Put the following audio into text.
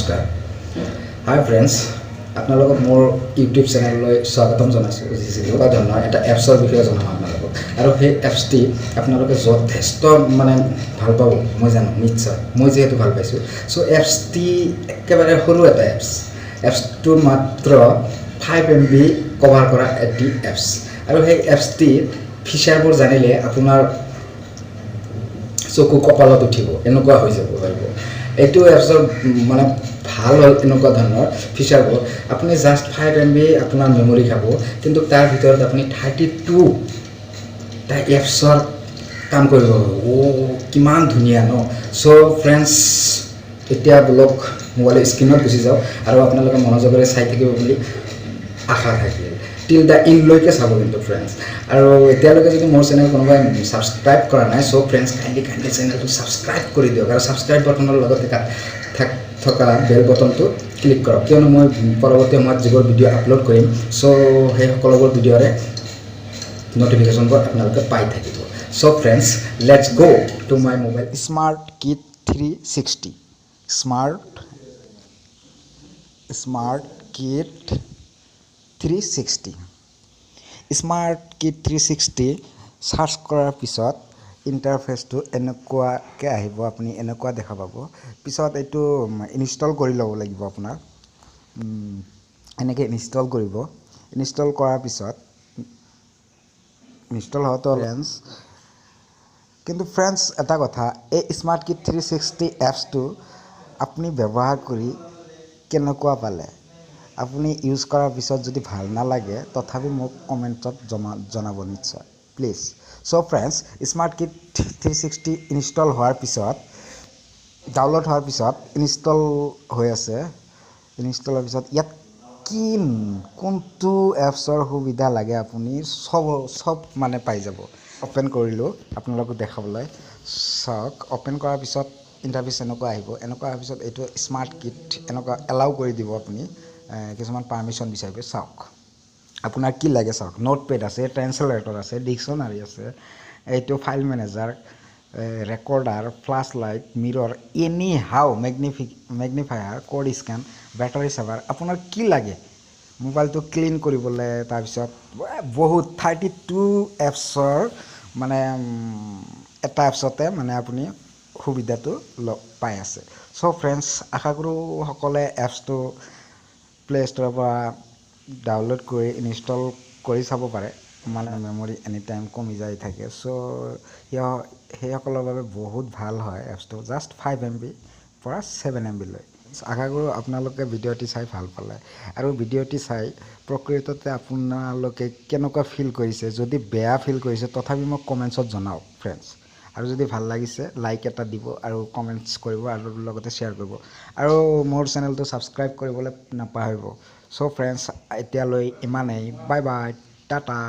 নমস্কাৰ হাই ফ্ৰেণ্ডছ আপোনালোকক মোৰ ইউটিউব চেনেললৈ স্বাগতম জনাইছোঁ এনেকুৱা ধৰণৰ এটা এপছৰ বিষয়ে জনাম আপোনালোকক আৰু সেই এপছটি আপোনালোকে যথেষ্ট মানে ভাল পাব মই জানো নিশ্চয় মই যিহেতু ভাল পাইছোঁ চ' এপছটি একেবাৰে সৰু এটা এপছটো মাত্ৰ 5 MB কভাৰ কৰা এটি এপছ আৰু সেই এপছটি ফিচাৰবোৰ জানিলে আপোনাৰ চকু কপালত উঠিব এনেকুৱা হৈ যাব পাৰিব এইটো এপছৰ মানে ভাল হ'ল এনেকুৱা ধৰণৰ ফিচাৰবোৰ আপুনি জাষ্ট 5 MB আপোনাৰ মেমৰি খাব কিন্তু তাৰ ভিতৰত আপুনি 32টা এপছৰ কাম কৰিব কিমান ধুনীয়া ন চ' ফ্ৰেণ্ডছ এতিয়া ব্লগ মোবাইলৰ স্ক্ৰীনত গুচি যাওক আৰু আপোনালোকে মনোযোগেৰে চাই থাকিব বুলি আশা থাকিল টিল দ্য ইনলৈকে চাব কিন্তু ফ্ৰেণ্ডছ আৰু এতিয়ালৈকে যদি মোৰ চেনেল কোনোবাই ছাবস্ক্ৰাইব কৰা নাই চ' ফ্ৰেণ্ডছ কাইণ্ডলি চেনেলটো ছাবস্ক্ৰাইব কৰি দিয়ক আৰু ছাবস্ক্ৰাইব বাটনৰ লগতে থকা বেল বটনটো ক্লিক কৰক কিয়নো মই পৰৱৰ্তী সময়ত যিবোৰ ভিডিঅ' আপলোড কৰিম চ' সেই সকলোবোৰ ভিডিঅ'ৰে নটিফিকেশ্যনবোৰ আপোনালোকে পাই থাকিব চ' ফ্ৰেণ্ডছ লেটছ গ' to my mobile smart kit 360 smart kit 360 smart kit 360 search কৰাৰ পিছত ইণ্টাৰফেচটো এনেকুৱাকৈ আহিব আপুনি এনেকুৱা দেখা পাব পিছত এইটো ইনষ্টল কৰি ল'ব লাগিব আপোনাৰ এনেকৈ ইনষ্টল কৰিব ইনষ্টল কৰাৰ পিছত ইনষ্টল হওঁতে কিন্তু ফ্ৰেণ্ডছ এটা কথা এই স্মাৰ্ট কিট 360 এপছটো আপুনি ব্যৱহাৰ কৰি কেনেকুৱা পালে আপুনি ইউজ কৰাৰ পিছত যদি ভাল নালাগে তথাপি মোক কমেণ্টত জনাব নিশ্চয় please so' friends smart kit 360 install হোৱাৰ পিছত ডাউনলোড হোৱাৰ পিছত ইনষ্টল হৈ আছে ইনষ্টল হোৱাৰ পিছত ইয়াত কোনটো এপছৰ সুবিধা লাগে আপুনি চব মানে পাই যাব অ'পেন কৰিলোঁ আপোনালোকক দেখাবলৈ চাওক অ'পেন কৰাৰ পিছত ইণ্টাৰফেচ এনেকুৱা আহিব এনেকুৱা অহাৰ পিছত এইটো স্মাৰ্ট কিট এনেকুৱা এলাউ কৰি দিব আপুনি কিছুমান পাৰ্মিশ্যন বিচাৰিব চাওক আপোনাৰ কি লাগে চাওক নোটপেড আছে ট্ৰেন্সলেটৰ আছে ডিকশ্যনাৰী আছে এইটো file manager recorder flash light mirror any how magnifier code scan battery saver আপোনাৰ কি লাগে মোবাইলটো ক্লিন কৰিবলৈ তাৰপিছত বহুত 32 এপছৰ মানে এটা এপছতে মানে আপুনি সুবিধাটো পাই আছে চ' ফ্ৰেণ্ডছ আশা কৰোঁ সকলোৱে এপছটো প্লে ষ্ট'ৰৰ পৰা ডাউনলোড কৰি ইনষ্টল কৰি চাব পাৰে মানে মেমৰি এনি টাইম কমি যাই থাকে চ' সেইসকলৰ বাবে বহুত ভাল হয় এপছটো জাষ্ট 5 MB পৰা 7 MB লৈ আশা কৰোঁ আপোনালোকে ভিডিঅ'টি চাই ভাল পালে আৰু ভিডিঅ'টি চাই প্ৰকৃততে আপোনালোকে কেনেকুৱা ফিল কৰিছে যদি বেয়া ফিল কৰিছে তথাপি মোক কমেণ্টছত জনাওক ফ্ৰেণ্ডছ আৰু যদি ভাল লাগিছে লাইক এটা দিব আৰু কমেণ্টছ কৰিব আৰু লগতে শ্বেয়াৰ কৰিব আৰু মোৰ চেনেলটো ছাবস্ক্ৰাইব কৰিবলৈ নাপাহৰিব চ' ফ্ৰেণ্ডছ এতিয়ালৈ ইমানেই বাই বাই টাটা